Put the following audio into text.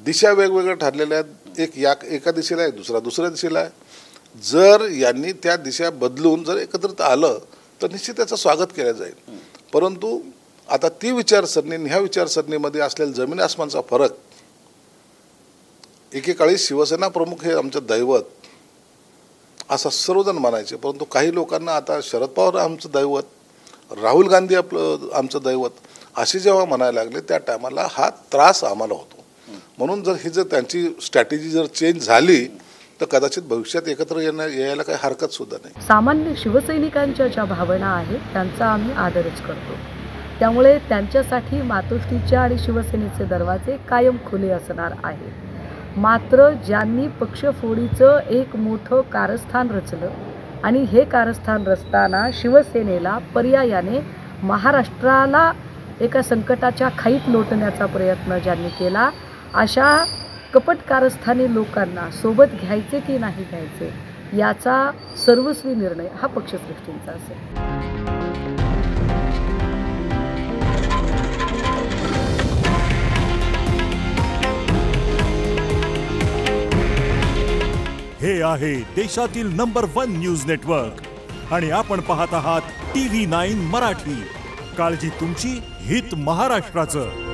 दिशा वेगवेगळ्या ठरलेल्या आहेत. एक एका दिशेला आहे, दुसऱ्या दिशेला आहे. जर यांनी त्या दिशा बदलून जर एकत्रित आलं तर निश्चित त्याचं स्वागत केलं जाईल. परंतु आता ती विचारसरणी आणि ह्या विचारसरणीमध्ये असलेला जमीन आसमानचा फरक, एकेकाळी शिवसेना प्रमुख हे आमचं दैवत असं सर्वजण म्हणायचे, परंतु काही लोकांना आता शरद पवार आमचं दैवत, राहुल गांधी आपलं आमचं दैवत असे जेव्हा म्हणायला लागले त्या टायमाला हा त्रास आम्हाला होतो. म्हणून जर त्यांची स्ट्रॅटेजी जर चेंज झाली तर कदाचित भविष्यात एकत्र यायला काही हरकत सुद्धा नाही. सामान्य शिवसैनिकांच्या ज्या भावना आहेत त्यांचा आम्ही आदरच करतो. त्यामुळे त्यांच्यासाठी मातोश्रीच्या आणि शिवसेनेचे दरवाजे कायम खुले असणार आहेत. मात्र ज्यांनी पक्षफोडीचं एक मोठं कारस्थान रचलं आणि हे कारस्थान रचताना शिवसेनेला पर्यायाने महाराष्ट्राला एका संकटाच्या खाईत लोटण्याचा प्रयत्न ज्यांनी केला, अशा कपट कारस्थानी लोकांना सोबत घ्यायचे की नाही घ्यायचे याचा सर्वस्वी निर्णय हा पक्षश्रेष्ठींचा असेल. हे आहे देशातील नंबर 1 न्यूज नेटवर्क आणि आपण पाहत आहात TV9 मराठी. काळजी तुमची, हित महाराष्ट्राचं.